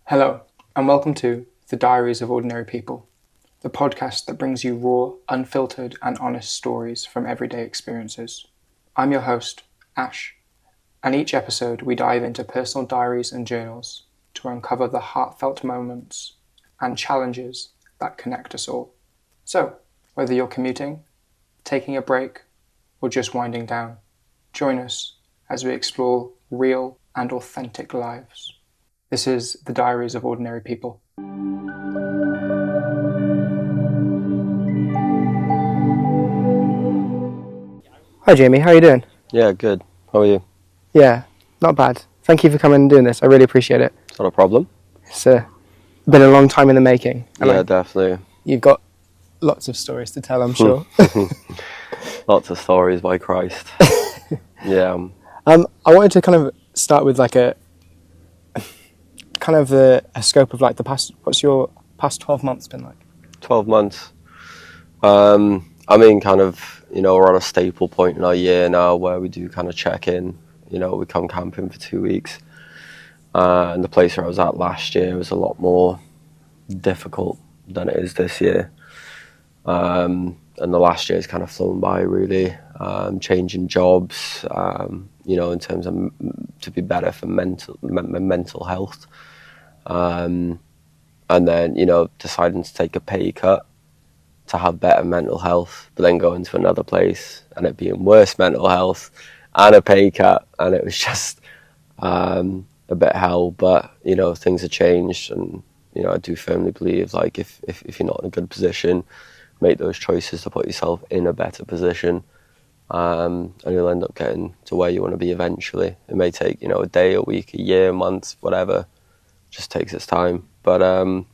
Hello, and welcome to the Diaries of Ordinary People, the podcast that brings you raw, unfiltered, and honest stories from everyday experiences. I'm your host, Ash, and each episode we dive into personal diaries and journals to uncover the heartfelt moments and challenges that connect us all. So, whether you're commuting, taking a break, or just winding down, join us as we explore real and authentic lives. This is the Diaries of Ordinary People. Hi Jamie, how are you doing? Yeah, good. How are you? Yeah, not bad. Thank you for coming and doing this. I really appreciate it. Not a problem. It's been a long time in the making. Yeah, definitely. You've got lots of stories to tell, I'm sure. Lots of stories, by Christ. Yeah. I wanted to kind of start with like a scope of like the past. What's your past 12 months been like? 12 months. We're on a staple point in our year now where we do kind of check in. We come camping for 2 weeks. And the place where I was at last year was a lot more difficult than it is this year. And the last year has kind of flown by, really. Changing jobs, in terms of to be better for mental health. And then, deciding to take a pay cut to have better mental health, but then going to another place and it being worse mental health and a pay cut. And it was just a bit hell, but, things have changed. And, I do firmly believe, like, if you're not in a good position, make those choices to put yourself in a better position. And you'll end up getting to where you want to be eventually. It may take, a day, a week, a year, a month, whatever. Just takes its time. But a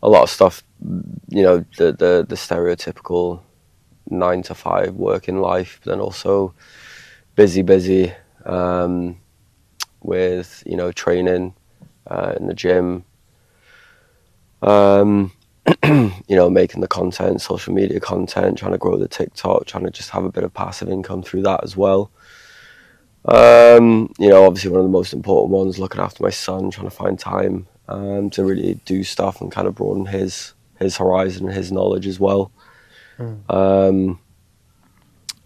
lot of stuff, the stereotypical 9 to 5 working life, but then also busy with, training in the gym, making the content, social media content, trying to grow the TikTok, trying to just have a bit of passive income through that as well. Obviously one of the most important ones, looking after my son, trying to find time to really do stuff and kind of broaden his horizon and his knowledge as well. There's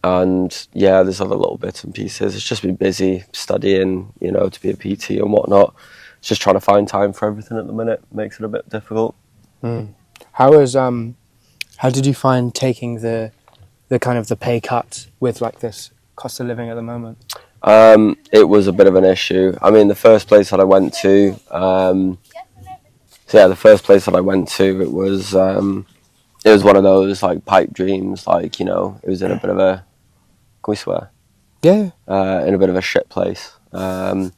other little bits and pieces. It's just been busy studying, to be a PT and whatnot. It's just trying to find time for everything at the minute. Makes it a bit difficult. How did you find taking the kind of the pay cut with like this cost of living at the moment? It was a bit of an issue. I mean, the first place that I went to, it was one of those like pipe dreams, like, it was in a bit of a, can we swear? Yeah. In a bit of a shit place. But,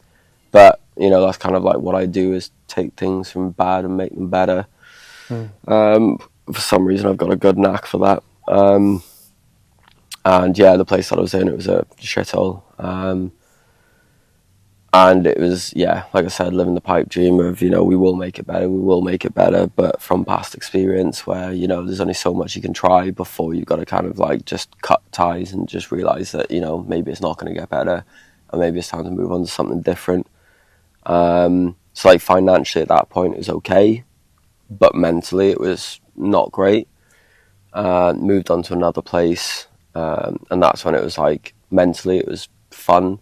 that's kind of like what I do, is take things from bad and make them better. For some reason I've got a good knack for that. The place that I was in, it was a shithole. And it was, like I said, living the pipe dream of, we will make it better, but from past experience where, there's only so much you can try before you've got to kind of like just cut ties and just realise that, maybe it's not going to get better and maybe it's time to move on to something different. So like financially at that point it was okay, but mentally it was not great. Moved on to another place, and that's when it was like, mentally it was fun.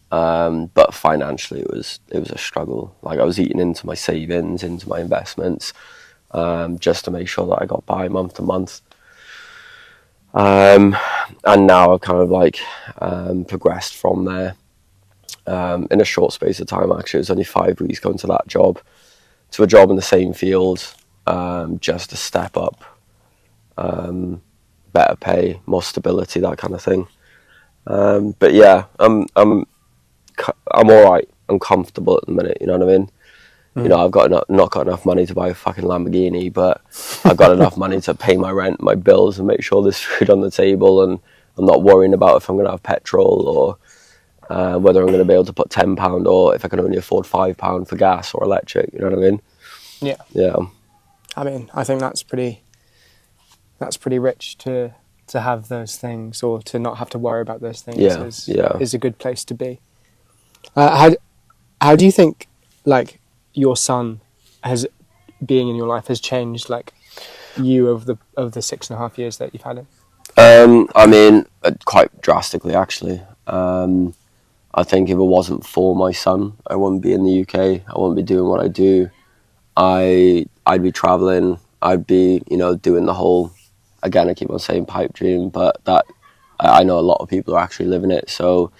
But financially it was a struggle. Like, I was eating into my savings, into my investments, just to make sure that I got by month to month. And now I've kind of like progressed from there in a short space of time. Actually, it was only 5 weeks going to that job, to a job in the same field, just to step up, better pay, more stability, that kind of thing. But yeah, I'm all right. I'm comfortable at the minute. You know what I mean? I've not got enough money to buy a fucking Lamborghini, but I've got enough money to pay my rent, my bills, and make sure there's food on the table. And I'm not worrying about if I'm going to have petrol or whether I'm going to be able to put £10 or if I can only afford £5 for gas or electric. You know what I mean? Yeah. Yeah. I mean, I think that's pretty rich to have those things, or to not have to worry about those things. Is a good place to be. How do you think like your son has being in your life has changed like you over the 6.5 years that you've had him? I mean, quite drastically actually. I think if it wasn't for my son, I wouldn't be in the UK. I wouldn't be doing what I do. I'd be traveling. I'd be, doing the whole. Again, I keep on saying pipe dream, but that I know a lot of people are actually living it. So,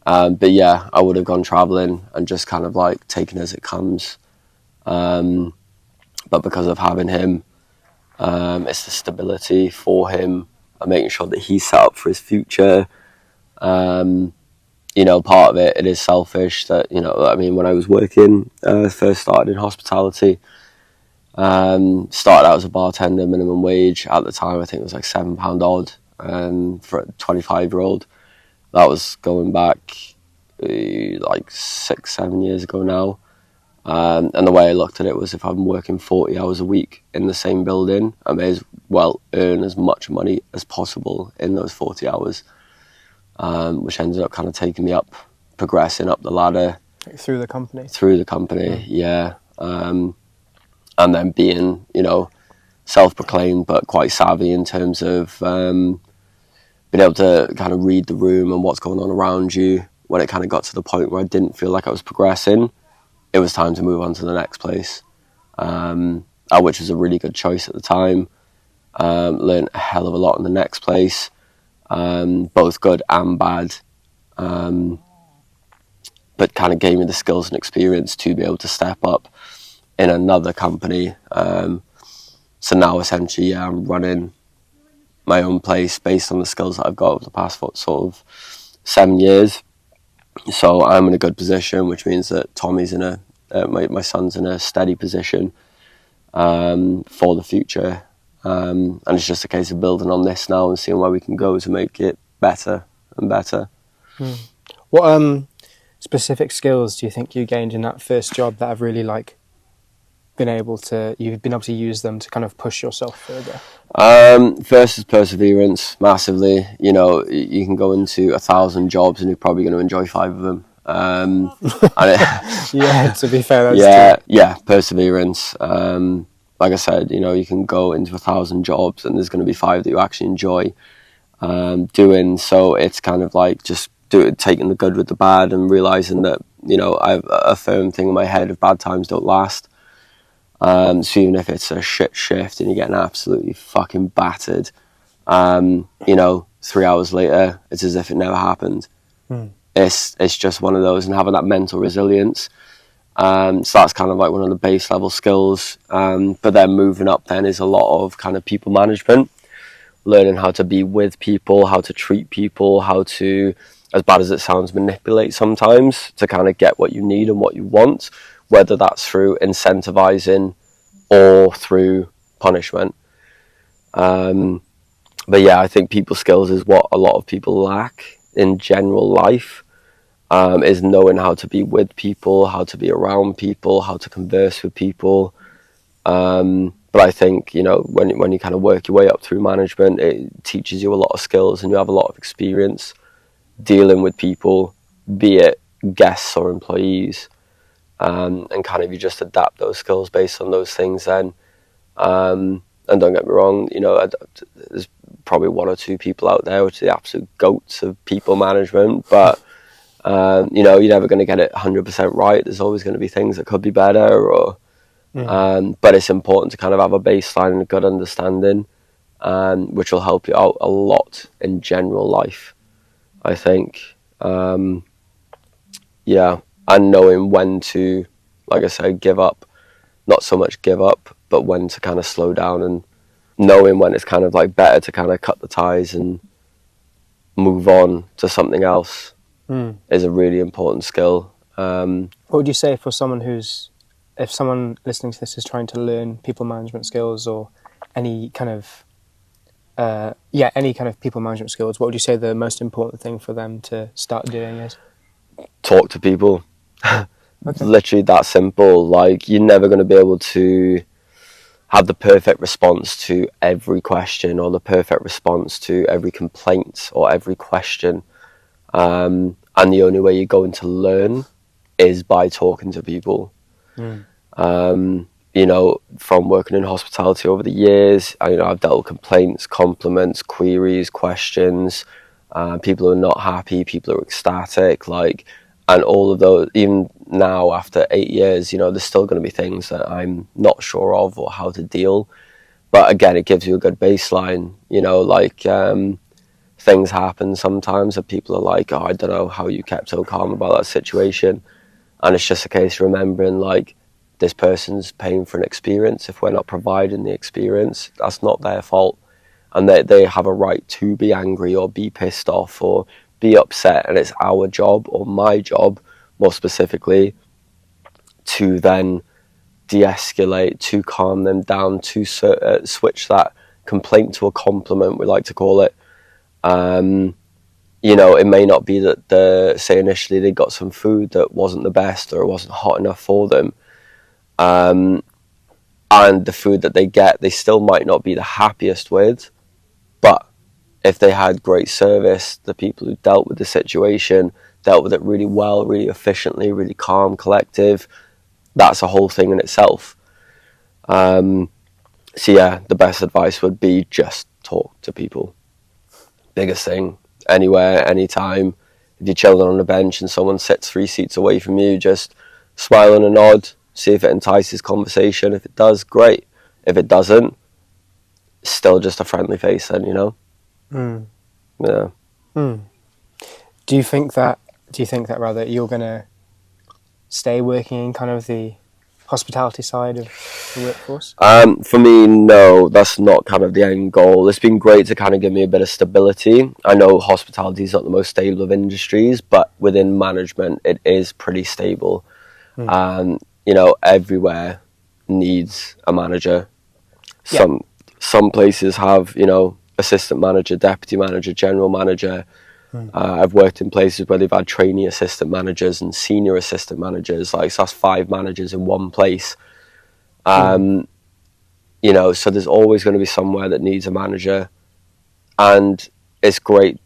but yeah, I would have gone traveling and just kind of like taken as it comes. But because of having him, it's the stability for him and making sure that he's set up for his future. Part of it is selfish that, I mean, when I was working, first started in hospitality, started out as a bartender, minimum wage. At the time, I think it was like £7 odd for a 25-year-old. That was going back like 6-7 years ago now. And the way I looked at it was, if I'm working 40 hours a week in the same building, I may as well earn as much money as possible in those 40 hours. Which ended up kind of taking me up, progressing up the ladder. Through the company? Through the company, yeah. And then being, self-proclaimed but quite savvy in terms of being able to kind of read the room and what's going on around you. When it kind of got to the point where I didn't feel like I was progressing, it was time to move on to the next place, which was a really good choice at the time. Learned a hell of a lot in the next place. Both good and bad, but kind of gave me the skills and experience to be able to step up in another company. So now essentially, I'm running my own place based on the skills that I've got over the past sort of 7 years. So I'm in a good position, which means that Tommy's my son's in a steady position for the future. And it's just a case of building on this now and seeing where we can go to make it better and better. What specific skills do you think you gained in that first job that have really you've been able to use them to kind of push yourself further? First is perseverance, massively. You can go into 1,000 jobs and you're probably going to enjoy 5 of them. Yeah, to be fair, that's true. Yeah, perseverance. Like I said, you can go into 1,000 jobs and there's going to be 5 that you actually enjoy doing. So it's kind of like just taking the good with the bad and realising that, I have a firm thing in my head of bad times don't last. So even if it's a shit shift and you're getting absolutely fucking battered, 3 hours later, it's as if it never happened. It's just one of those, and having that mental resilience. So that's kind of like one of the base level skills. But then moving up then is a lot of kind of people management, learning how to be with people, how to treat people, how to, as bad as it sounds, manipulate sometimes to kind of get what you need and what you want, whether that's through incentivizing or through punishment. But yeah, I think people skills is what a lot of people lack in general life. Is knowing how to be with people, how to be around people, how to converse with people. But I think, when you kind of work your way up through management, it teaches you a lot of skills and you have a lot of experience dealing with people, be it guests or employees. And kind of you just adapt those skills based on those things then. And don't get me wrong, there's probably 1 or 2 people out there which are the absolute goats of people management, but you're never going to get it 100% right. There's always going to be things that could be better, but it's important to kind of have a baseline and a good understanding, which will help you out a lot in general life, I think. And knowing when to, like I said, give up. Not so much give up, but when to kind of slow down, and knowing when it's kind of like better to kind of cut the ties and move on to something else. Is a really important skill. What would you say for someone if someone listening to this is trying to learn people management skills or any kind of people management skills, what would you say the most important thing for them to start doing is? Talk to people. Okay. Literally that simple. Like, you're never going to be able to have the perfect response to every question or the perfect response to every complaint or every question. And the only way you're going to learn is by talking to people. You know, from working in hospitality over the years, I've dealt with complaints, compliments, queries, questions, people who are not happy, people who are ecstatic, like, and all of those. Even now, after 8 years, there's still going to be things that I'm not sure of or how to deal. But again, it gives you a good baseline. Things happen sometimes that people are like, "Oh, I don't know how you kept so calm about that situation," and it's just a case of remembering, like, this person's paying for an experience. If we're not providing the experience, that's not their fault. And they have a right to be angry or be pissed off or be upset. And it's our job, or my job, more specifically, to then de-escalate, to calm them down, to switch that complaint to a compliment, we like to call it. It may not be that say initially they got some food that wasn't the best or it wasn't hot enough for them. And the food that they get, they still might not be the happiest with, but if they had great service, the people who dealt with the situation dealt with it really well, really efficiently, really calm, collective, that's a whole thing in itself. So yeah, the best advice would be just talk to people. Biggest thing, anywhere, anytime. If you're chilling on a bench and someone sits 3 seats away from you, just smile and a nod. See if it entices conversation. If it does, great. If it doesn't, still just a friendly face then, Yeah. Do you think that rather you're going to stay working in kind of the hospitality side of the workforce? For me, no, that's not kind of the end goal. It's been great to kind of give me a bit of stability. I know hospitality is not the most stable of industries, but within management, it is pretty stable. Everywhere needs a manager. Yeah. Some places have, assistant manager, deputy manager, general manager. I've worked in places where they've had trainee assistant managers and senior assistant managers. So that's 5 managers in one place. So there's always going to be somewhere that needs a manager, and it's great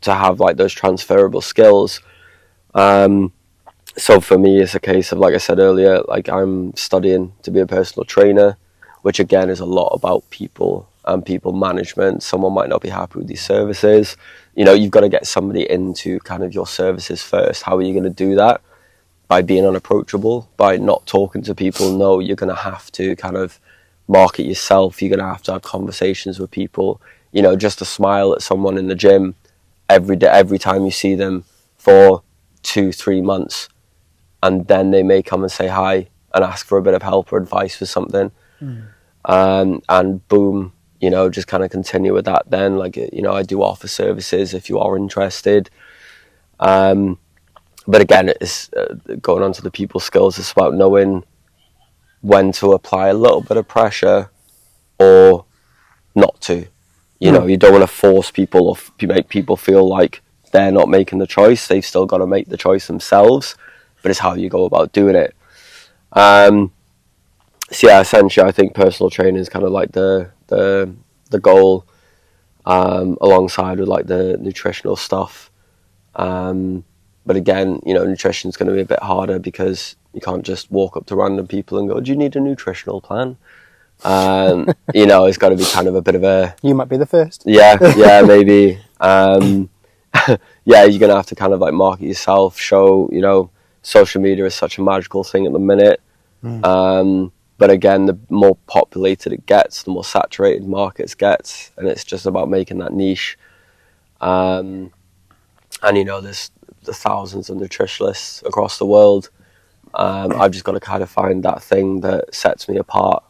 to have like those transferable skills. So for me, it's a case of, like I said earlier, like I'm studying to be a personal trainer, which again is a lot about people and people management. Someone might not be happy with these services. You've got to get somebody into kind of your services first. How are you going to do that? By being unapproachable, by not talking to people. No, you're going to have to kind of market yourself. You're going to have conversations with people. Just a smile at someone in the gym every day, every time you see them for 2-3 months. And then they may come and say hi and ask for a bit of help or advice for something. And boom, just kind of continue with that then. Like, I do offer services if you are interested. But again, it's going on to the people skills. It's about knowing when to apply a little bit of pressure or not to. You don't want to force people or make people feel like they're not making the choice. They've still got to make the choice themselves. But it's how you go about doing it. So yeah, essentially, I think personal training is kind of like the goal, alongside with like the nutritional stuff. But again, nutrition is going to be a bit harder because you can't just walk up to random people and go, "Do you need a nutritional plan?" It's got to be kind of a bit of a. You might be the first. Yeah, maybe. You're going to have to kind of like market yourself, show, social media is such a magical thing at the minute. But again, the more populated it gets, the more saturated markets gets, and it's just about making that niche. And there's the thousands of nutritionists across the world. I've just got to kind of find that thing that sets me apart.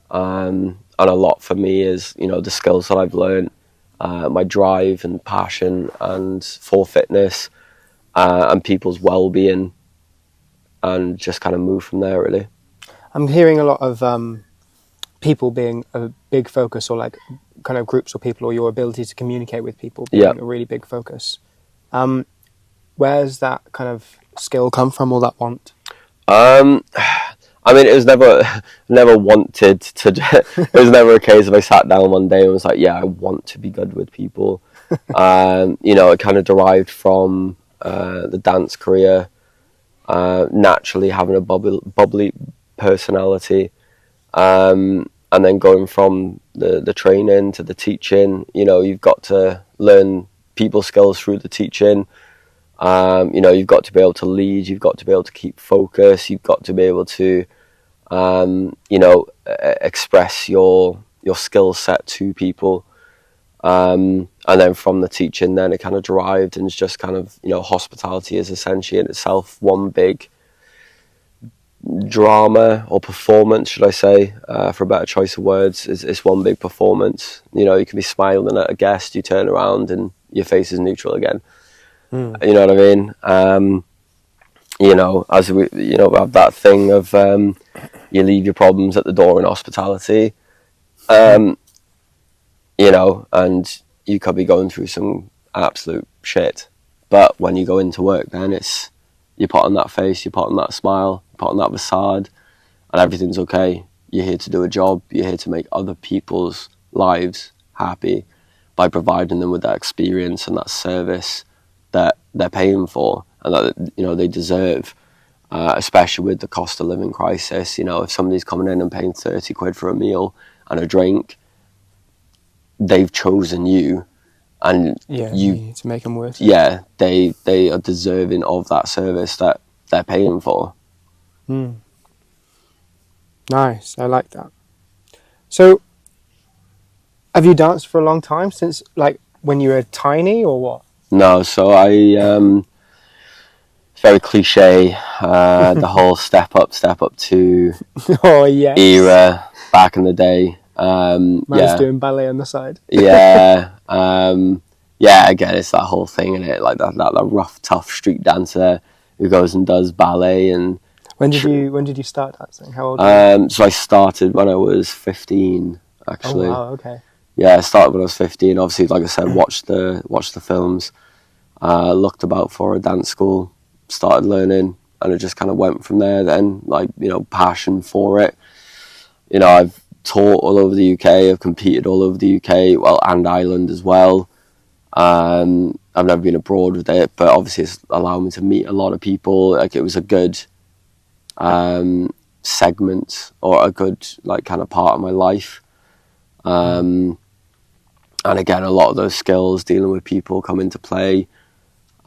And a lot for me is, the skills that I've learned, my drive and passion and for fitness, and people's well-being, and just kind of move from there, really. I'm hearing a lot of people being a big focus, or like kind of groups or people, or your ability to communicate with people being a really big focus. Where's that kind of skill come from, or that want? It was never wanted to. It was never a case of I sat down one day and was like, yeah, I want to be good with people. It kind of derived from the dance career. naturally having a bubbly personality, and then going from the training to the teaching. You've got to learn people skills through the teaching. You've got to be able to lead, you've got to be able to keep focus, you've got to be able to express your skill set to people. And then from the teaching, then it kind of derived, and it's just kind of, hospitality is essentially in itself one big drama or performance, should I say, for a better choice of words. It's one big performance. You can be smiling at a guest, you turn around and your face is neutral again. You know what I mean? As we, have that thing of, you leave your problems at the door in hospitality, and you could be going through some absolute shit. But when you go into work, then you put on that face, you put on that smile, you put on that facade, and everything's okay. You're here to do a job. You're here to make other people's lives happy by providing them with that experience and that service that they're paying for and that they deserve. Especially with the cost of living crisis, if somebody's coming in and paying 30 quid for a meal and a drink, they've chosen you, and you need to make them worth it. Yeah, they are deserving of that service that they're paying for. Nice, I like that. So, have you danced for a long time, since like when you were tiny, or what? No, so it's very cliche, the whole step up to Oh yes, era back in the day. Man's doing ballet on the side. Yeah, again, it's that whole thing, in it, like that rough, tough street dancer who goes and does ballet. And when did you start dancing? How old were you? So I started when I was 15, actually. Oh wow, okay. Yeah, I started when I was 15. Obviously, like I said, watched the films, looked about for a dance school, started learning, and it just kind of went from there. Then, passion for it. I've taught all over the UK. I've competed all over the UK, and Ireland as well. I've never been abroad with it, but obviously it's allowed me to meet a lot of people. Like, it was a good segment, or a good kind of part of my life. And again, a lot of those skills dealing with people come into play.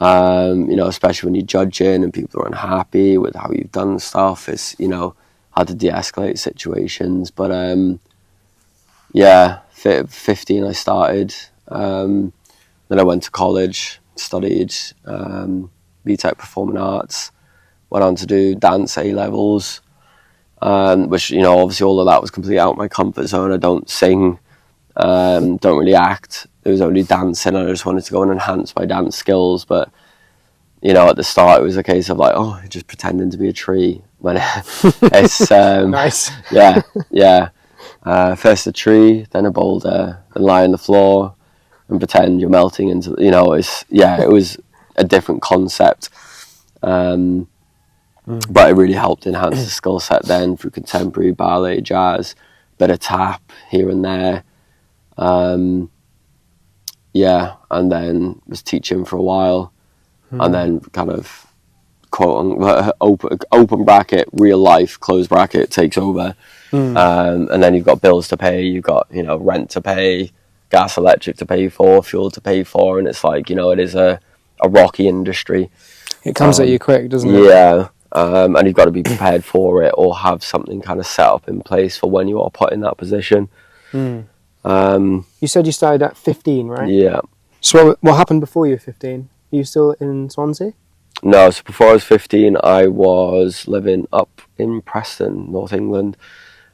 Especially when you're judging and people are unhappy with how you've done stuff. It's how to de-escalate situations. But 15 I started. Then I went to college, studied BTEC Performing Arts, went on to do dance A-levels, which, obviously all of that was completely out of my comfort zone. I don't sing, don't really act. It was only dancing. I just wanted to go and enhance my dance skills. But, at the start, it was a case of just pretending to be a tree. When it's Nice. Yeah. First a tree, then a boulder, then lie on the floor and pretend you're melting into. It was a different concept. But it really helped enhance the skill set then through contemporary, ballet, jazz, bit of tap here and there. And then was teaching for a while, and then kind of quote open bracket, real life, close bracket takes over. And then you've got bills to pay, you've got rent to pay, gas, electric to pay for, fuel to pay for, and it's it is a rocky industry. It comes at you quick, doesn't it? Yeah. And you've got to be prepared for it, or have something kind of set up in place for when you are put in that position. You said you started at 15, right? Yeah. So what happened before you were 15? Are you still in Swansea? No, so before I was 15, I was living up in Preston, North England.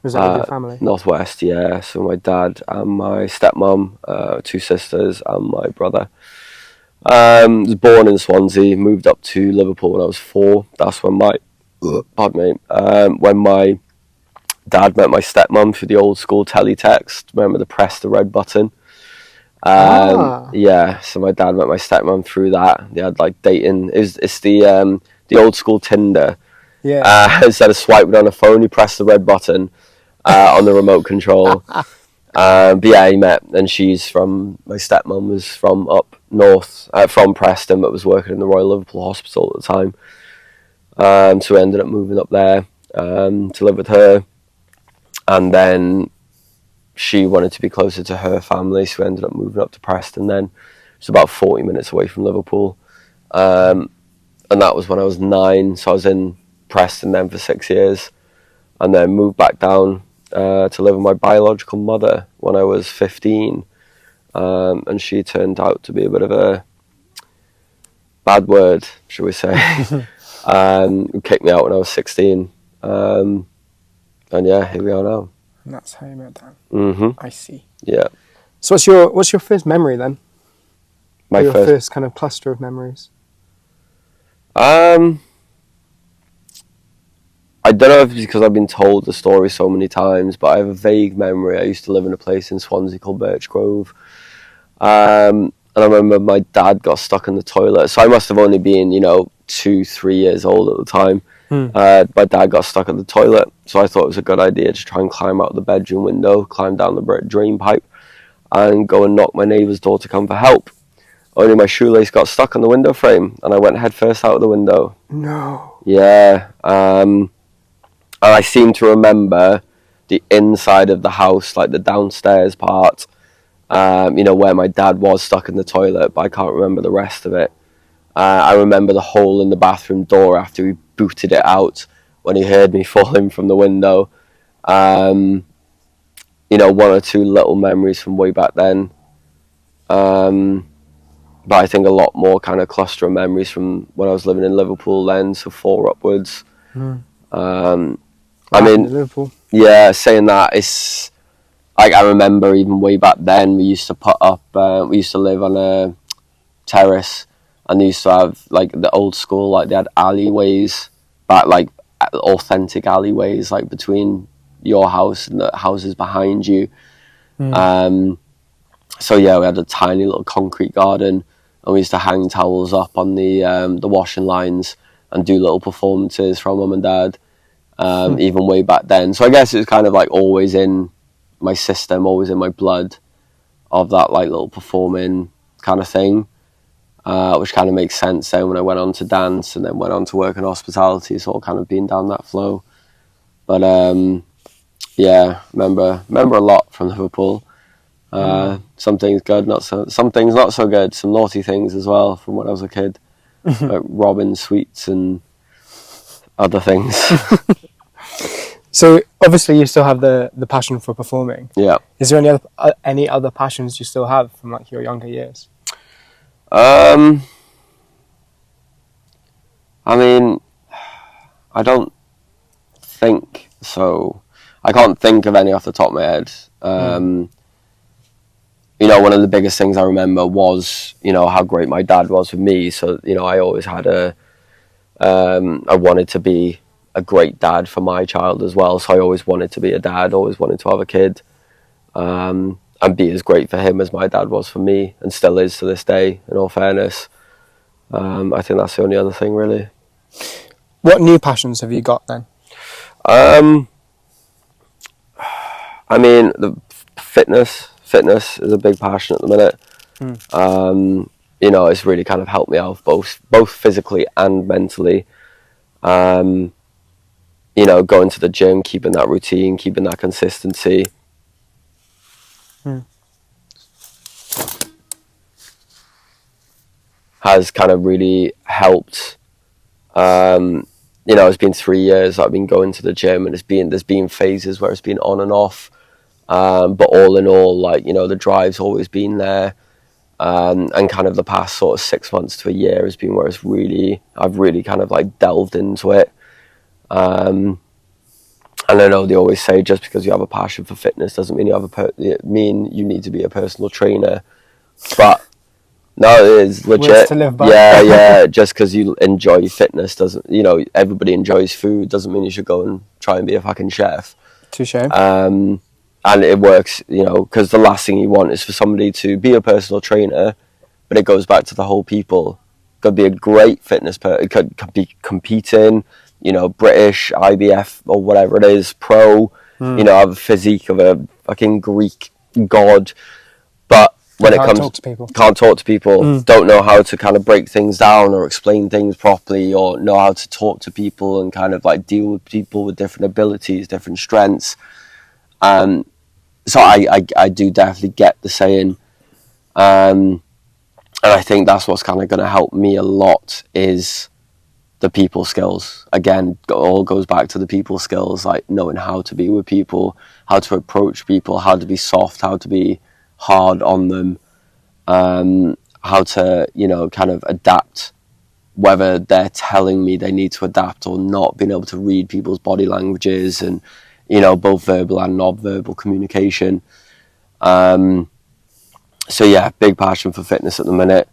Was that with your family? Northwest, yeah. So my dad and my stepmom, 2 sisters, and my brother. Was born in Swansea, moved up to Liverpool when I was 4. That's when when my dad met my stepmom through the old school teletext. Remember the press the red button? Yeah, so my dad met my stepmom through that. They had dating. It's the old school Tinder. Yeah. Instead of swiping on a phone, you press the red button on the remote control. But yeah, he met, and my stepmom was from up north, from Preston, but was working in the Royal Liverpool Hospital at the time. So we ended up moving up there to live with her, and then she wanted to be closer to her family, so we ended up moving up to Preston then. It's about 40 minutes away from Liverpool. And that was when I was 9, so I was in Preston then for 6 years, and then moved back down to live with my biological mother when I was 15. And she turned out to be a bit of a bad word, shall we say. Kicked me out when I was 16. And yeah, here we are now. And that's how you met down. Mm-hmm. I see. Yeah. So what's your first memory then? Your first kind of cluster of memories? I don't know if it's because I've been told the story so many times, but I have a vague memory. I used to live in a place in Swansea called Birch Grove. And I remember my dad got stuck in the toilet. So I must have only been, 2-3 years old at the time. My dad got stuck in the toilet. So I thought it was a good idea to try and climb out the bedroom window, climb down the drain pipe, and go and knock my neighbour's door to come for help. Only my shoelace got stuck on the window frame, and I went head first out of the window. No. Yeah. And I seem to remember the inside of the house, like the downstairs part, where my dad was stuck in the toilet, but I can't remember the rest of it. I remember the hole in the bathroom door after he booted it out when he heard me falling from the window. One or two little memories from way back then. But I think a lot more kind of cluster of memories from when I was living in Liverpool then, so 4 upwards. Liverpool. Yeah, saying that, it's like, I remember even way back then we used to we used to live on a terrace, and they used to have like the old school, like they had alleyways, but like authentic alleyways, like between your house and the houses behind you. So yeah, we had a tiny little concrete garden, and we used to hang towels up on the washing lines and do little performances from mum and dad, even way back then. So I guess it was kind of like always in my system, always in my blood, of that like little performing kind of thing, which kind of makes sense then when I went on to dance and then went on to work in hospitality. It's all kind of been down that flow. But yeah, remember a lot from Liverpool. Some things good, some things not so good. Some naughty things as well from when I was a kid, like robbing sweets and other things. So obviously you still have the passion for performing. Yeah. Is there any other passions you still have from like your younger years? I mean, I don't think so. I can't think of any off the top of my head. One of the biggest things I remember was, how great my dad was with me. So, I always had I wanted to be a great dad for my child as well. So I always wanted to be a dad, always wanted to have a kid, and be as great for him as my dad was for me, and still is to this day, in all fairness. I think that's the only other thing, really. What new passions have you got then? I mean, the fitness is a big passion at the minute. It's really kind of helped me out both physically and mentally. Going to the gym, keeping that routine, keeping that consistency. Has kind of really helped. It's been 3 years that I've been going to the gym, and there's been phases where it's been on and off. But all in all, like, the drive's always been there. And kind of the past sort of 6 months to a year has been where I've really kind of like delved into it. And I know they always say just because you have a passion for fitness doesn't mean you need to be a personal trainer. But no, it is legit. Words to live by. Yeah. Just because you enjoy fitness doesn't, everybody enjoys food, doesn't mean you should go and try and be a fucking chef. Touche. And it works, because the last thing you want is for somebody to be a personal trainer, but it goes back to the whole people. Could be a great fitness person, could be competing, British, IBF, or whatever it is, pro, have a physique of a fucking Greek god, but when it can't comes, talk to people. Can't talk to people, don't know how to kind of break things down or explain things properly, or know how to talk to people and kind of like deal with people with different abilities, different strengths. So I do definitely get the saying, and I think that's what's kind of going to help me a lot is the people skills. Again, it all goes back to the people skills, like knowing how to be with people, how to approach people, how to be soft, how to be hard on them, how to, you know, kind of adapt, whether they're telling me they need to adapt or not, being able to read people's body languages and, you know, both verbal and non-verbal communication. So yeah, big passion for fitness at the minute.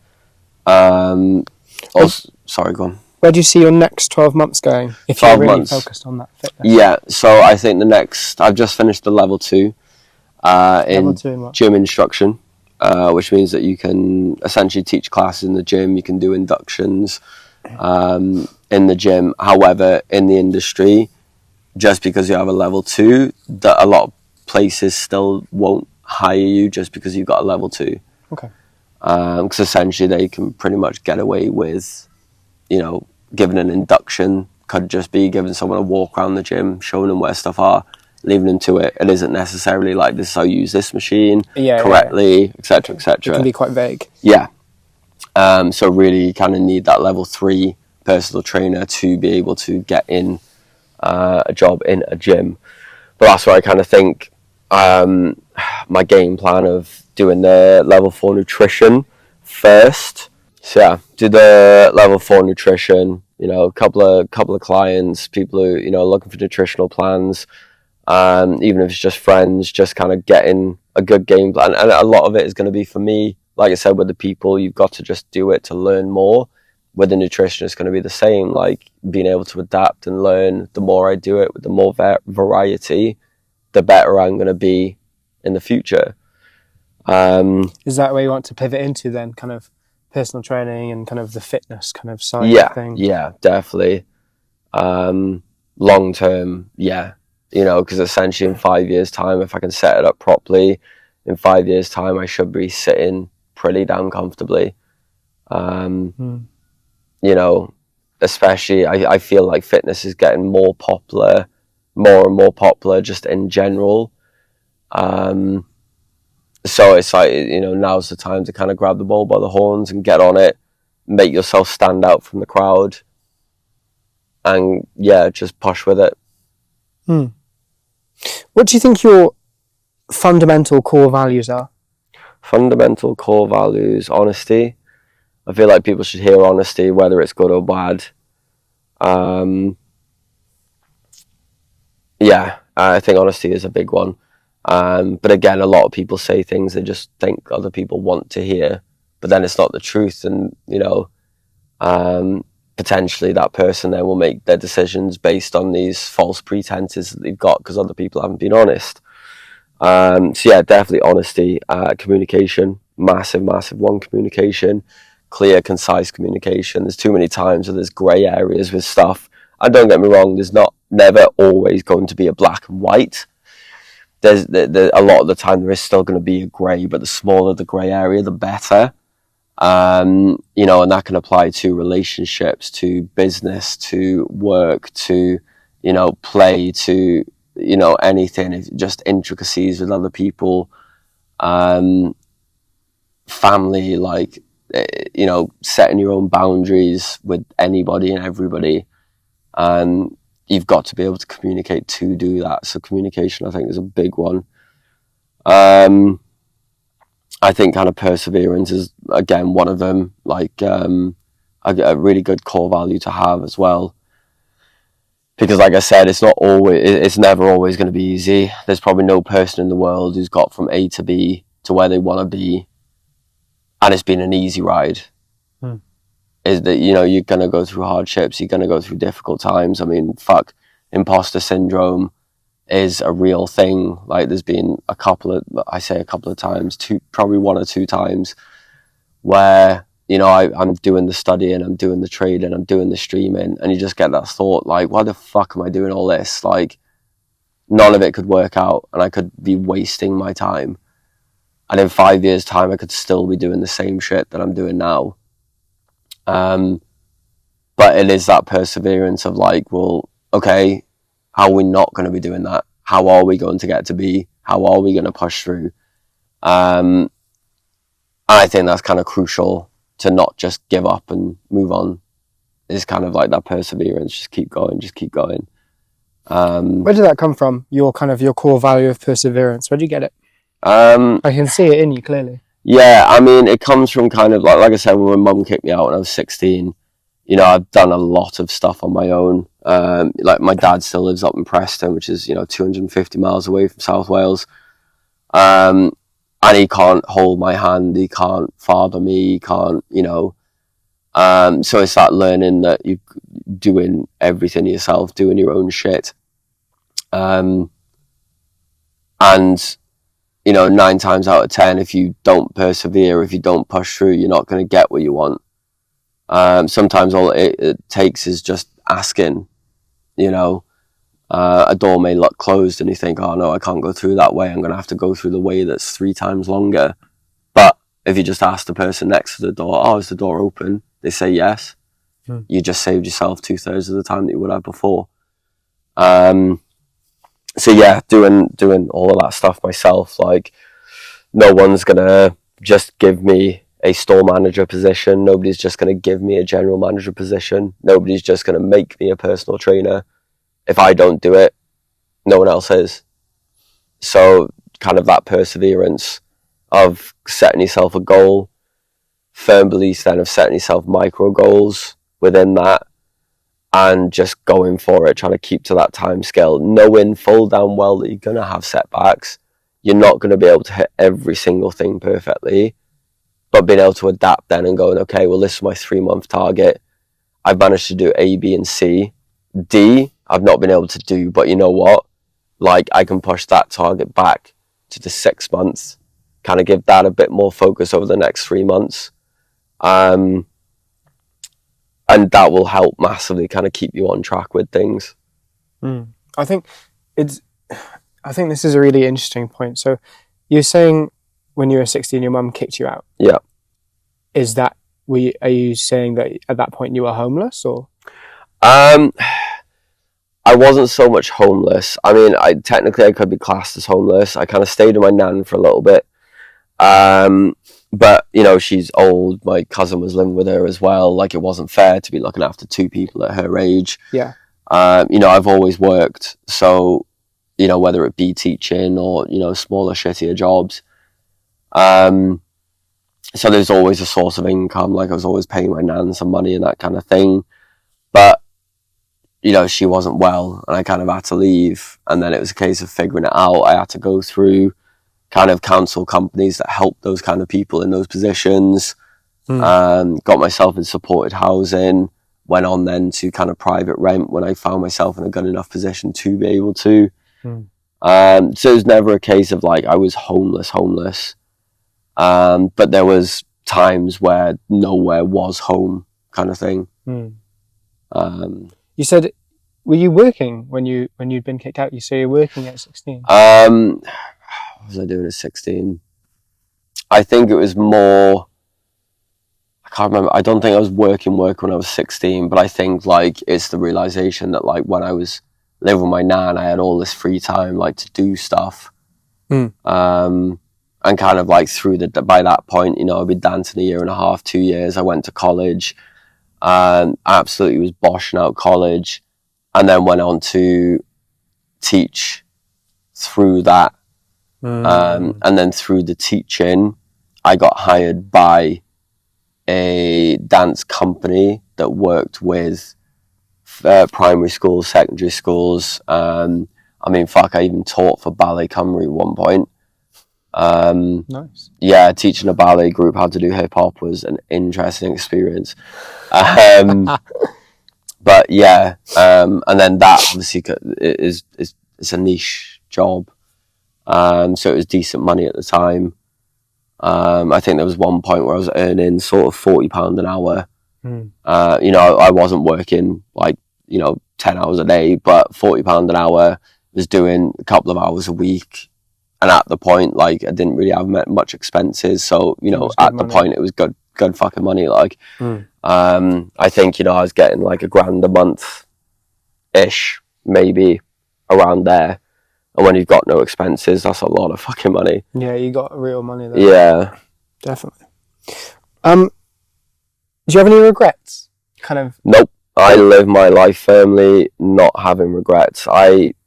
Also, sorry, go on. Where do you see your next 12 months going if you're really focused on that fitness? Yeah, so I think I've just finished the level 2 in gym instruction, which means that you can essentially teach classes in the gym, you can do inductions in the gym. However, in the industry, just because you have a level 2, that a lot of places still won't hire you just because you've got a level 2. Okay. Because essentially they can pretty much get away with, you know, giving an induction, could just be giving someone a walk around the gym, showing them where stuff are, leaving them to it. It isn't necessarily like, this is how you use this machine correctly, etc., etc. It can be quite vague. Yeah. So really you kind of need that level 3 personal trainer to be able to get in a job in a gym. But that's where I kind of think my game plan of doing the level 4 nutrition first. So yeah, do the level 4 nutrition, you know, a couple of clients, people who, you know, looking for nutritional plans, even if it's just friends, just kind of getting a good game plan. And a lot of it is going to be, for me, like I said, with the people, you've got to just do it to learn more. With the nutrition, it's going to be the same, like being able to adapt and learn. The more I do it with the more variety, the better I'm going to be in the future. Is that where you want to pivot into then, kind of personal training and kind of the fitness kind of side of things? Yeah, definitely. Long term, yeah. You know, because essentially in 5 years' time, if I can set it up properly, in 5 years' time, I should be sitting pretty damn comfortably. You know, especially, I feel like fitness is getting more and more popular just in general. So it's like, you know, now's the time to kind of grab the bull by the horns and get on it, make yourself stand out from the crowd, and yeah, just push with it. What do you think your fundamental core values are? Fundamental core values, honesty. I feel like people should hear honesty, whether it's good or bad. Yeah, I think honesty is a big one. But again, a lot of people say things they just think other people want to hear, but then it's not the truth. And, you know, potentially that person then will make their decisions based on these false pretenses that they've got because other people haven't been honest. So yeah, definitely honesty, communication, massive one, communication, clear, concise communication. There's too many times where there's grey areas with stuff. And don't get me wrong, there's never always going to be a black and white. There's a lot of the time there is still going to be a grey, but the smaller the grey area, the better. You know, and that can apply to relationships, to business, to work, to, you know, play, to, you know, anything, just intricacies with other people, family, like, you know, setting your own boundaries with anybody and everybody. You've got to be able to communicate to do that. So communication, I think, is a big one. I think kind of perseverance is, again, one of them, like a really good core value to have as well. Because like I said, it's never always going to be easy. There's probably no person in the world who's got from A to B to where they want to be, and it's been an easy ride. Is that, you know, you're going to go through hardships, you're going to go through difficult times. I mean, imposter syndrome is a real thing. Like, there's been a couple of times, probably 1 or 2 times, where, you know, I'm doing the studying, I'm doing the trading, I'm doing the streaming, and you just get that thought, like, why the fuck am I doing all this? Like, none of it could work out, and I could be wasting my time. and in 5 years' time I could still be doing the same shit that I'm doing now. But it is that perseverance of like, well, okay, how are we not going to be doing that? How are we going to get to B? How are we going to push through? And I think that's kind of crucial, to not just give up and move on. It's kind of like that perseverance, just keep going, just keep going. Where did that come from? Your core value of perseverance. Where did you get it? I can see it in you clearly. Yeah, I mean, it comes from kind of like I said, when my mum kicked me out when I was 16, you know, I've done a lot of stuff on my own. Like my dad still lives up in Preston, which is, 250 miles away from South Wales. And he can't hold my hand, he can't father me, he can't, so it's that learning that you're doing everything yourself, doing your own shit. And 9 times out of 10, if you don't persevere, if you don't push through, you're not going to get what you want. Sometimes all it takes is just asking. A door may look closed and you think, oh no, I can't go through that way, I'm going to have to go through the way that's 3 times longer. But if you just ask the person next to the door, oh, is the door open? They say yes. You just saved yourself 2/3 of the time that you would have before. So yeah, doing all of that stuff myself. Like, no one's gonna just give me a store manager position. Nobody's just gonna give me a general manager position. Nobody's just gonna make me a personal trainer. If I don't do it, no one else is. So kind of that perseverance of setting yourself a goal, firm beliefs then of setting yourself micro goals within that, and just going for it, trying to keep to that time scale, knowing full damn well that you're going to have setbacks. You're not going to be able to hit every single thing perfectly, but being able to adapt then and going, okay, well, this is my 3-month target. I've managed to do A, B, and C. D, I've not been able to do, but you know what? Like, I can push that target back to the 6 months, kind of give that a bit more focus over the next 3 months. And that will help massively kind of keep you on track with things. I think this is a really interesting point. So you're saying when you were 16, your mum kicked you out. Yeah. Are you saying that at that point you were homeless, or? I wasn't so much homeless. I mean, I could be classed as homeless. I kind of stayed with my nan for a little bit. But, she's old. My cousin was living with her as well. Like, it wasn't fair to be looking after 2 people at her age. Yeah. I've always worked. So, whether it be teaching or, smaller, shittier jobs. So there's always a source of income. Like, I was always paying my nan some money and that kind of thing. But, she wasn't well and I kind of had to leave. And then it was a case of figuring it out. I had to go through kind of council companies that help those kind of people in those positions. Got myself in supported housing, went on then to kind of private rent when I found myself in a good enough position to be able to. So it was never a case of like I was homeless. But there was times where nowhere was home kind of thing. You said, were you working when you'd been kicked out? You say you're working at 16. What was I doing at 16? I think it was more, I can't remember. I don't think I was working when I was 16, but I think like it's the realization that like when I was living with my nan, I had all this free time like to do stuff. And kind of like by that point, I'd been dancing 1.5 years, 2 years. I went to college, absolutely was boshing out college, and then went on to teach through that. And then through the teaching, I got hired by a dance company that worked with primary schools, secondary schools. I even taught for Ballet Cymru at one point. Nice. Yeah, teaching a ballet group how to do hip hop was an interesting experience. But yeah, and then that obviously is a niche job. So it was decent money at the time. I think there was one point where I was earning sort of £40 an hour. I wasn't working like, 10 hours a day, but £40 an hour, was doing a couple of hours a week. And at the point, like, I didn't really have much expenses. So, you know, at the point, it was good fucking money. Like, I think, you know, I was getting like $1,000 a month-ish, maybe around there. And when you've got no expenses, that's a lot of fucking money. Yeah, you got real money there. Yeah. Definitely. Do you have any regrets? Nope. I live my life firmly not having regrets.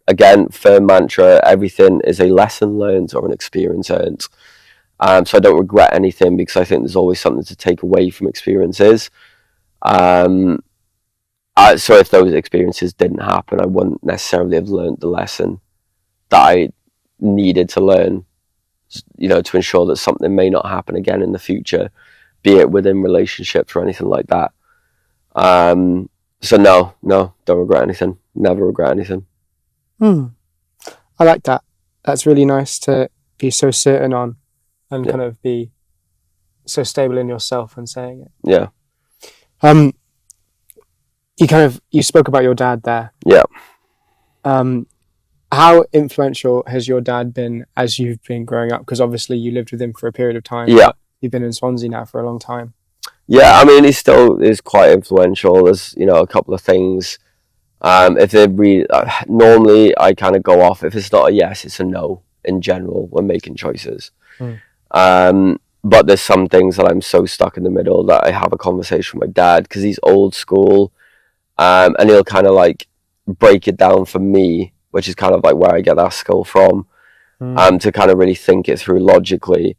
Again, firm mantra, everything is a lesson learned or an experience earned. So I don't regret anything because I think there's always something to take away from experiences. So if those experiences didn't happen, I wouldn't necessarily have learned the lesson that I needed to learn, you know, to ensure that something may not happen again in the future, be it within relationships or anything like that. So no, don't regret anything. Never regret anything. I like that. That's really nice to be so certain on and kind of be so stable in yourself and saying it. Yeah. You spoke about your dad there. Yeah. How influential has your dad been as you've been growing up? Because obviously you lived with him for a period of time. Yeah. You've been in Swansea now for a long time. Yeah, I mean, he still is quite influential. There's, you know, a couple of things. If they really, normally I kind of go off. If it's not a yes, it's a no in general when making choices. But there's some things that I'm so stuck in the middle that I have a conversation with my dad because he's old school, and he'll kind of like break it down for me, which is kind of like where I get that skill from, to kind of really think it through logically.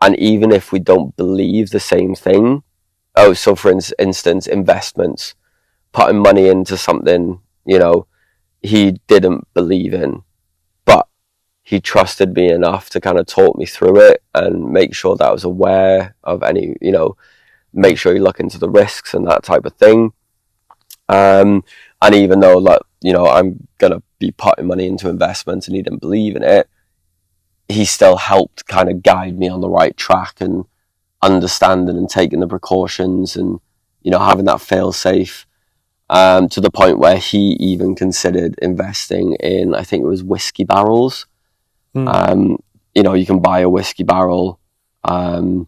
And even if we don't believe the same thing, so for instance, investments, putting money into something, you know, he didn't believe in, but he trusted me enough to kind of talk me through it and make sure that I was aware of any, you know, make sure you look into the risks and that type of thing. And even though, like, you know, I'm going to be putting money into investments and he didn't believe in it, he still helped kind of guide me on the right track and understanding and taking the precautions and, you know, having that fail safe, to the point where he even considered investing in, I think it was whiskey barrels. You know, you can buy a whiskey barrel, and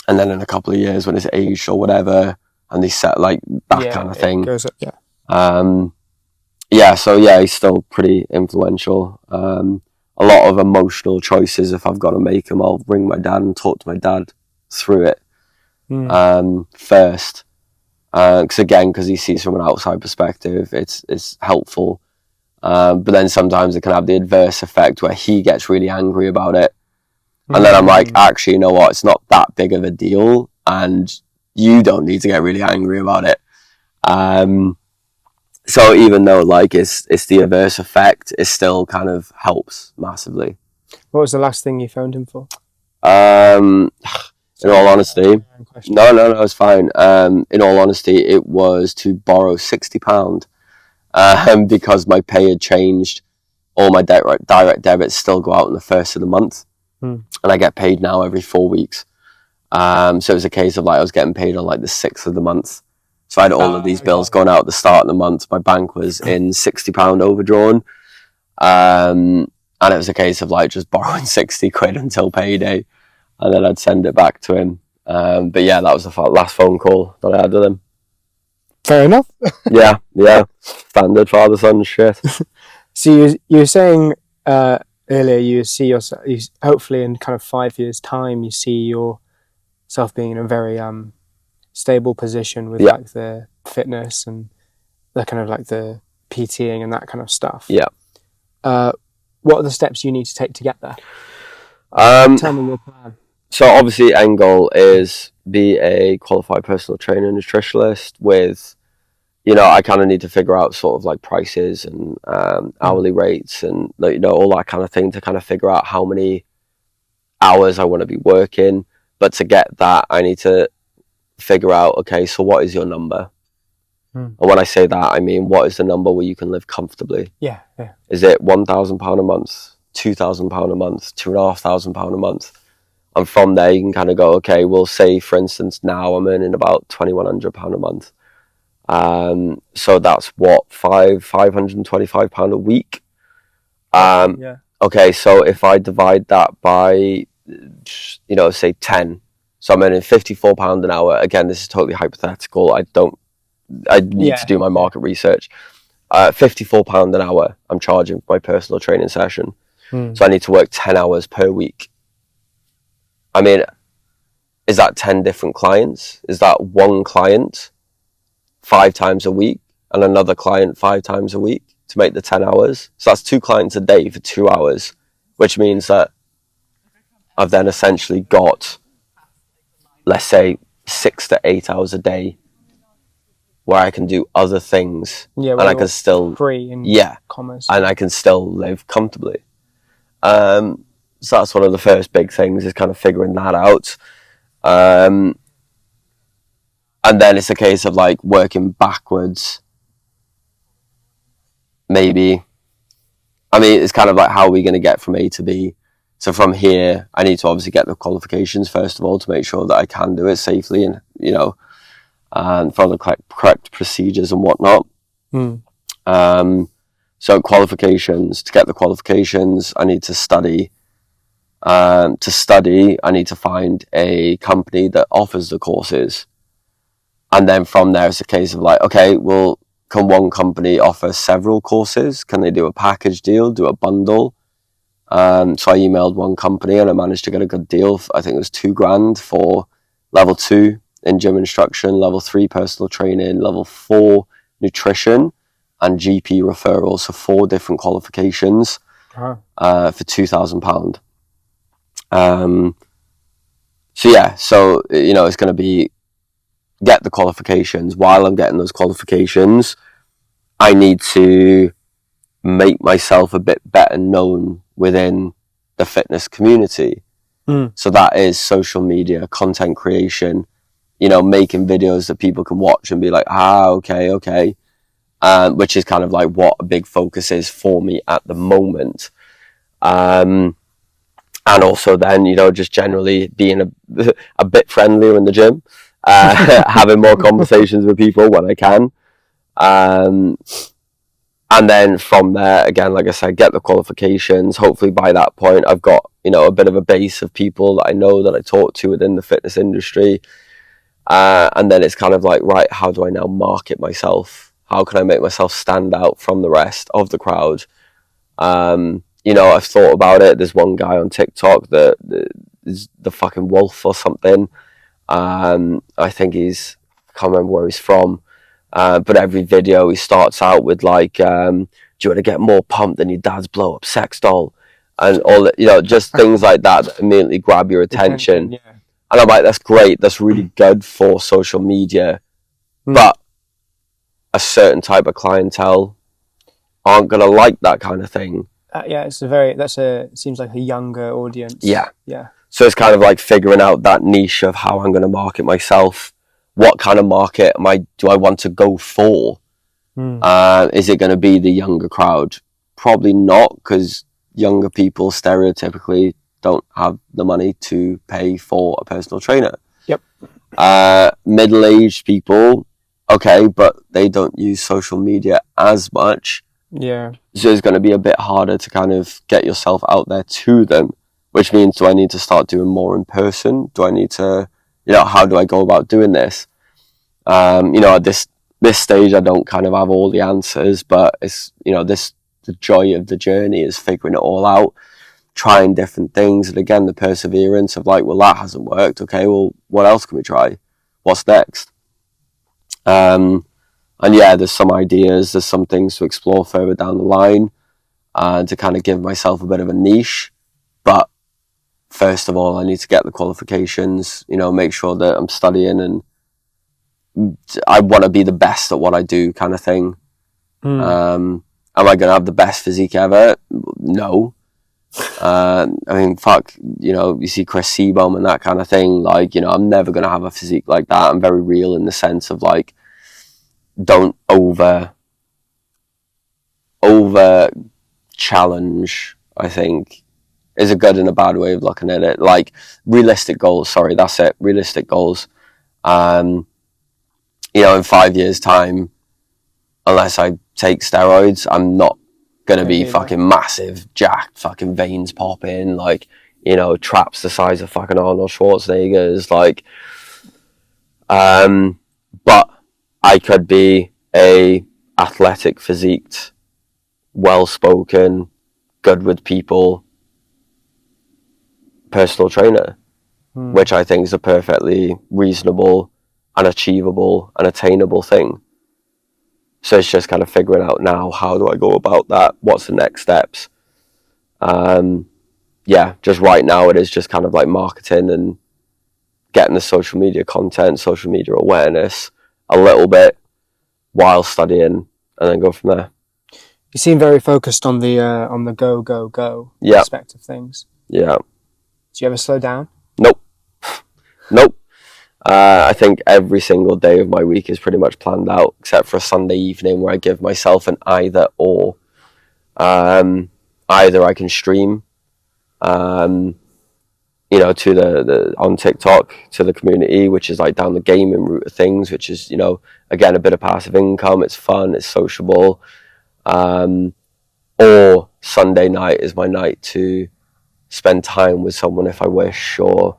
then in a couple of years when it's aged or whatever, and they set like that kind of thing. Goes up, So he's still pretty influential. A lot of emotional choices, if I've got to make them, I'll ring my dad and talk to my dad through it first. Because he sees from an outside perspective, it's helpful. But then sometimes it can have the adverse effect where he gets really angry about it. And then I'm like, actually, you know what? It's not that big of a deal. And you don't need to get really angry about it. So even though like it's the adverse effect, it still kind of helps massively. What was the last thing you phoned him for? In all honesty, no, it's fine. In all honesty, it was to borrow £60, because my pay had changed. All my direct debits still go out on the first of the month, and I get paid now every 4 weeks. So it was a case of like I was getting paid on like the 6th of the month. So I had all of these bills going out at the start of the month. My bank was in £60 overdrawn, and it was a case of like just borrowing 60 quid until payday, and then I'd send it back to him. But yeah, that was the last phone call that I had with him. Fair enough. yeah, standard father-son shit. So you were saying earlier you see yourself, hopefully in kind of 5 years' time, you see yourself being in a very stable position with like the fitness and the kind of like the PTing and that kind of stuff. Yeah. What are the steps you need to take to get there? Tell me your plan. So obviously end goal is be a qualified personal trainer and nutritionist with, you know, I kind of need to figure out sort of like prices and hourly rates and, you know, all that kind of thing to kind of figure out how many hours I want to be working. But to get that, I need to figure out, okay, so what is your number? And when I say that, I mean, what is the number where you can live comfortably? Yeah. Is it £1,000 a month, £2,000 a month, £2,500 a month? And from there, you can kind of go, okay, we'll say, for instance, now I'm earning about £2,100 a month. So that's what, £525 a week. okay, so if I divide that by, say 10, so I'm earning £54 an hour. Again, this is totally hypothetical. I need to do my market research. £54 an hour I'm charging for my personal training session. So I need to work 10 hours per week. I mean, is that 10 different clients? Is that one client 5 times a week and another client 5 times a week to make the 10 hours? So that's 2 clients a day for 2 hours, which means that I've then essentially got, let's say, 6 to 8 hours a day where I can do other things, and I can still free in commerce, and I can still live comfortably. So that's one of the first big things, is kind of figuring that out. And then it's a case of like working backwards. Maybe, I mean, it's kind of like, how are we going to get from A to B? So from here, I need to obviously get the qualifications first of all to make sure that I can do it safely, and and follow the correct procedures and whatnot. So qualifications. To get the qualifications, I need to study. I need to find a company that offers the courses. And then from there, it's a case of like, okay, well, can one company offer several courses? Can they do a package deal, do a bundle? So I emailed one company and I managed to get a good deal. I think it was £2,000 for level 2 in gym instruction, level 3 personal training, level 4 nutrition, and GP referrals. So 4 different qualifications for £2,000. So it's going to be get the qualifications. While I'm getting those qualifications, I need to make myself a bit better known within the fitness community. So that is social media, content creation, making videos that people can watch and be like, okay. Which is kind of like what a big focus is for me at the moment. And also then, just generally being a bit friendlier in the gym, having more conversations with people when I can. And then from there, again, like I said, get the qualifications. Hopefully by that point, I've got, a bit of a base of people that I know, that I talk to within the fitness industry. And then it's kind of like, right, how do I now market myself? How can I make myself stand out from the rest of the crowd? I've thought about it. There's one guy on TikTok that is the fucking wolf or something. I think I can't remember where he's from. But every video he starts out with like, do you want to get more pumped than your dad's blow up sex doll? And all that, just things like that immediately grab your attention. Yeah. And I'm like, that's great. That's really good for social media. But a certain type of clientele aren't going to like that kind of thing. It seems like a younger audience. Yeah. Yeah. So it's kind of like figuring out that niche of how I'm going to market myself. What kind of market do I want to go for? Is it going to be the younger crowd? Probably not, because younger people stereotypically don't have the money to pay for a personal trainer. Yep. Middle-aged people, okay, but they don't use social media as much. Yeah. So it's going to be a bit harder to kind of get yourself out there to them, which means, do I need to start doing more in person? Do I need to, how do I go about doing this? At this stage, I don't kind of have all the answers, but it's, the joy of the journey is figuring it all out, trying different things. And again, the perseverance of like, well, that hasn't worked. Okay, well, what else can we try? What's next? And yeah, there's some ideas, there's some things to explore further down the line, to kind of give myself a bit of a niche. But first of all, I need to get the qualifications, make sure that I'm studying, and I want to be the best at what I do, kind of thing. Am I going to have the best physique ever? No. I mean, fuck, you see Chris Seabohm and that kind of thing. Like, I'm never going to have a physique like that. I'm very real in the sense of like, don't over challenge, I think, is a good and a bad way of looking at it. Like, realistic goals, sorry, that's it. Realistic goals. In 5 years' time, unless I take steroids, I'm not gonna be fucking massive, jacked, fucking veins popping, like, you know, traps the size of fucking Arnold Schwarzenegger's, like, but I could be a athletic physiqued, well-spoken, good with people personal trainer, which I think is a perfectly reasonable and achievable and attainable thing. So it's just kind of figuring out now, how do I go about that? What's the next steps? Yeah, just right now it is just kind of like marketing and getting the social media content, social media awareness a little bit while studying, and then go from there. You seem very focused on the go aspect of things. Yeah. Do you ever slow down? Nope. I think every single day of my week is pretty much planned out, except for a Sunday evening where I give myself an either or. Either I can stream, you know, to the on TikTok to the community, which is like down the gaming route of things, which is, you know, again, a bit of passive income. It's fun, it's sociable. Or Sunday night is my night to spend time with someone if I wish, or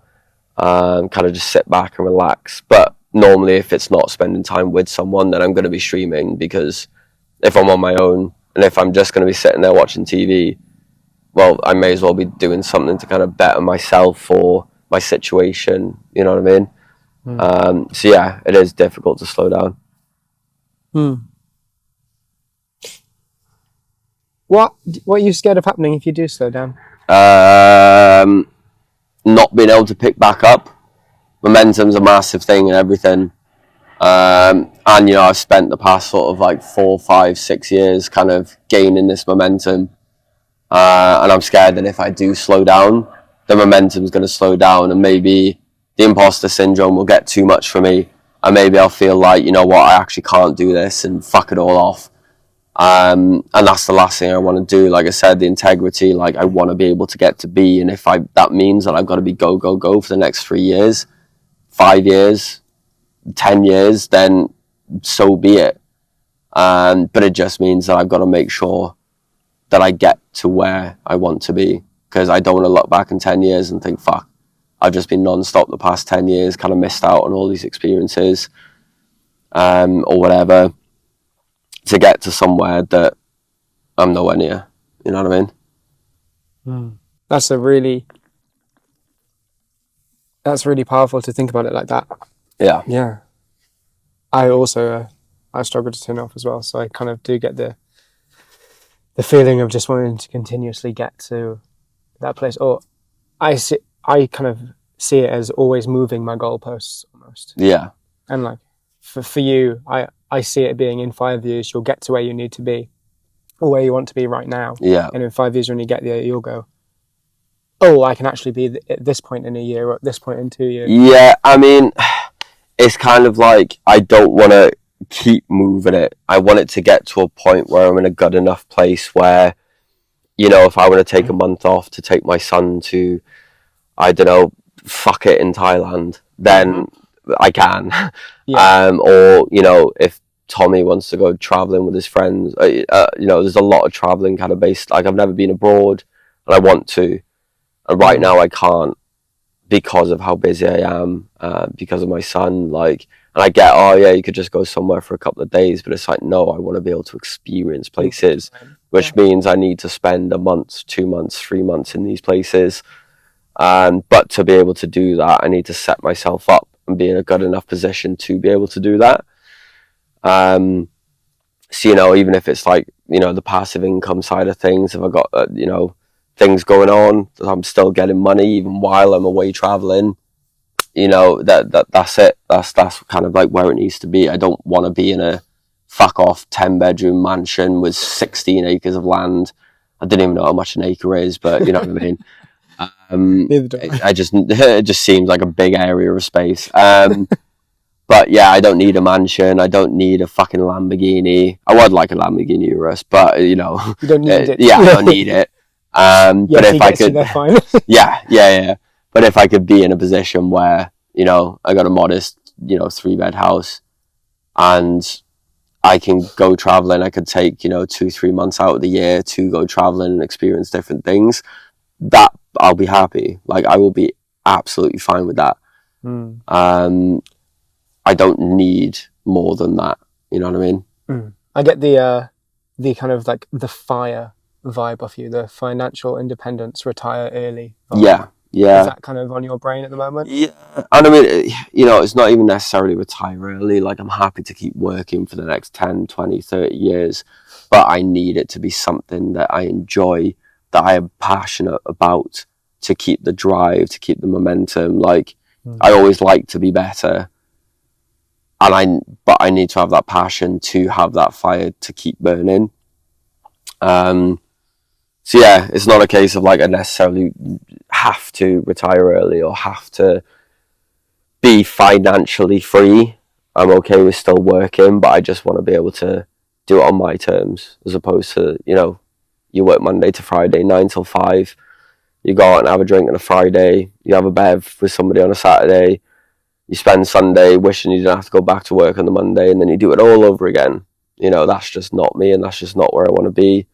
kind of just sit back and relax. But normally if it's not spending time with someone, then I'm going to be streaming, because if I'm on my own and if I'm just going to be sitting there watching TV, well, I may as well be doing something to kind of better myself or my situation, you know what I mean? So yeah, it is difficult to slow down. What are you scared of happening if you do slow down? Not being able to pick back up. Momentum's a massive thing in everything. And, you know, I've spent the past sort of like 4, 5, 6 years kind of gaining this momentum. And I'm scared that if I do slow down, the momentum's going to slow down, and maybe the imposter syndrome will get too much for me. And maybe I'll feel like, you know what, I actually can't do this and fuck it all off. And that's the last thing I want to do. Like I said, the integrity, like I want to be able to get to B. And if that means that I've got to be go for the next 3 years, 5 years, 10 years, then so be it. But it just means that I've got to make sure that I get to where I want to be, because I don't want to look back in 10 years and think, fuck, I've just been non-stop the past 10 years, kind of missed out on all these experiences, or whatever, to get to somewhere that I'm nowhere near. You know what I mean? That's really powerful to think about it like that. Yeah. I also I struggle to turn off as well, so I kind of do get the feeling of just wanting to continuously get to that place. Or I kind of see it as always moving my goalposts almost. Yeah. And like for you, I see it being in 5 years you'll get to where you need to be, or where you want to be right now. Yeah. And in 5 years when you get there, you'll go, oh, I can actually be at this point in a year, or at this point in 2 years. Yeah, I mean, it's kind of like I don't want to keep moving it. I want it to get to a point where I'm in a good enough place where, you know, if I want to take a month off to take my son to, I don't know, fuck it in Thailand, then I can. Yeah. Or, you know, if Tommy wants to go traveling with his friends, you know, there's a lot of traveling kind of based, like I've never been abroad and I want to, and right now I can't because of how busy I am, because of my son, like, and I get, oh yeah, you could just go somewhere for a couple of days, but it's like, no, I want to be able to experience places, which means I need to spend a month, 2 months, 3 months in these places. But to be able to do that, I need to set myself up and be in a good enough position to be able to do that. So, you know, even if it's like, you know, the passive income side of things, if I got, you know, things going on, I'm still getting money even while I'm away traveling, you know, that's it. That's kind of like where it needs to be. I don't want to be in a fuck off 10-bedroom mansion with 16 acres of land. I didn't even know how much an acre is, but you know what I mean. It just seems like a big area of space. But yeah, I don't need a mansion. I don't need a fucking Lamborghini. I would like a Lamborghini Urus, but you know, you don't need it. Yeah, I don't need it. But if I could, fine. yeah. But if I could be in a position where, you know, I got a modest, you know, 3-bed house, and I can go traveling. I could take, 2-3 months out of the year to go traveling and experience different things. That I'll be happy. Like, I will be absolutely fine with that. I don't need more than that. You know what I mean? I get the kind of like the FIRE vibe off you, the financial independence, retire early. Yeah. Is that kind of on your brain at the moment? Yeah. And I mean, it's not even necessarily retire early. Like, I'm happy to keep working for the next 10, 20, 30 years, but I need it to be something that I enjoy, that I am passionate about, to keep the drive, to keep the momentum. Like, I always like to be better. But I need to have that passion to have that fire to keep burning. So yeah, it's not a case of like I necessarily have to retire early or have to be financially free. I'm okay with still working, but I just want to be able to do it on my terms, as opposed to, you work Monday to Friday, 9 till 5. You go out and have a drink on a Friday. You have a bev with somebody on a Saturday. You spend Sunday wishing you didn't have to go back to work on the Monday, and then you do it all over again. That's just not me, and that's just not where I want to be.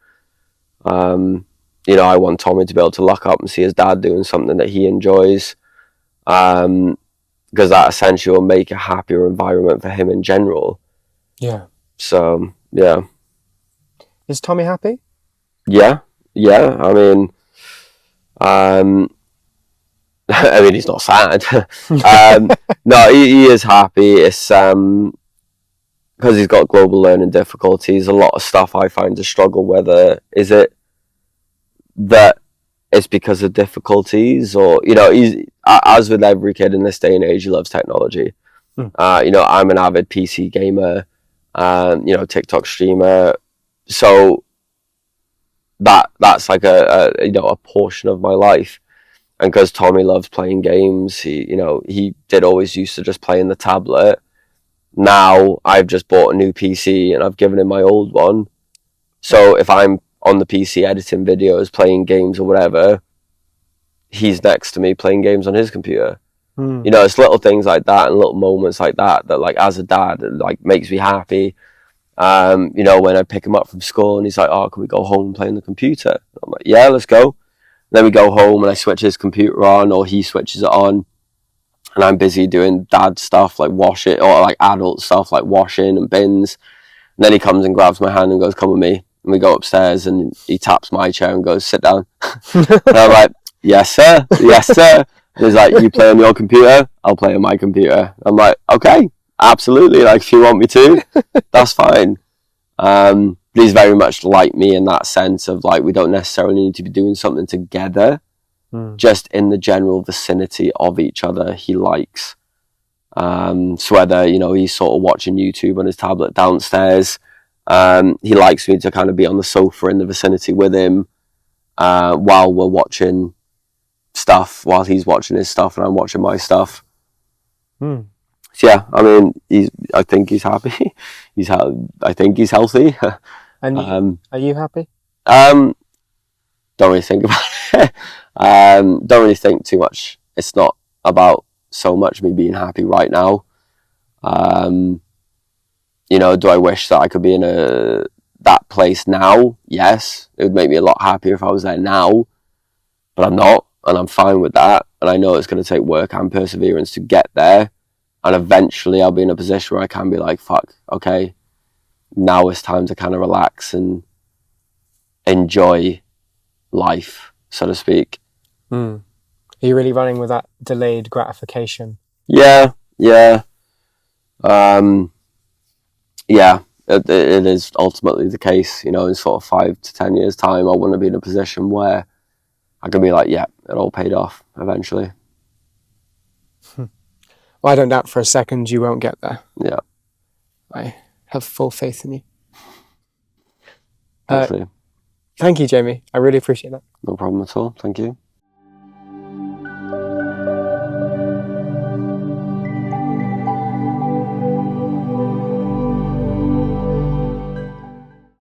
I want Tommy to be able to look up and see his dad doing something that he enjoys, because that essentially will make a happier environment for him in general. Yeah. So, yeah. Is Tommy happy? Yeah. I mean, he's not sad. No, he is happy. It's because he's got global learning difficulties. A lot of stuff I find to struggle with. Is it that it's because of difficulties, or he's, as with every kid in this day and age, he loves technology. I'm an avid PC gamer, TikTok streamer, so that's like a portion of my life. And because Tommy loves playing games, he did always used to just play in the tablet. Now I've just bought a new PC and I've given him my old one. So if I'm on the PC editing videos, playing games or whatever, he's next to me playing games on his computer. It's little things like that and little moments like that like, as a dad, it, like, makes me happy. When I pick him up from school and he's like, "Oh, can we go home and play on the computer?" I'm like, "Yeah, let's go." Then we go home and I switch his computer on, or he switches it on, and I'm busy doing dad stuff like washing, or like adult stuff like washing and bins. And then he comes and grabs my hand and goes, "Come with me." And we go upstairs and he taps my chair and goes, "Sit down." And I'm like, "Yes, sir. Yes, sir." And he's like, "You play on your computer, I'll play on my computer." I'm like, "Okay, absolutely. Like, if you want me to, that's fine." But he's very much like me in that sense of like, we don't necessarily need to be doing something together, just in the general vicinity of each other he likes. So whether, he's sort of watching YouTube on his tablet downstairs, he likes me to kind of be on the sofa in the vicinity with him, while we're watching stuff, while he's watching his stuff and I'm watching my stuff. So yeah, I mean, I think he's happy. I think he's healthy. And are you happy? Don't really think about it. Don't really think too much. It's not about so much me being happy right now. Do I wish that I could be in that place now? Yes, it would make me a lot happier if I was there now, but I'm not, and I'm fine with that. And I know it's going to take work and perseverance to get there, and eventually I'll be in a position where I can be like, "Fuck, okay, now it's time to kind of relax and enjoy life," so to speak. Are you really running with that delayed gratification? Yeah. It is ultimately the case. In sort of 5 to 10 years' time, I want to be in a position where I can be like, "Yeah, it all paid off eventually." Well, I don't doubt for a second you won't get there. Yeah. I have full faith in you. Hopefully. Thank you, Jamie. I really appreciate that. No problem at all. Thank you.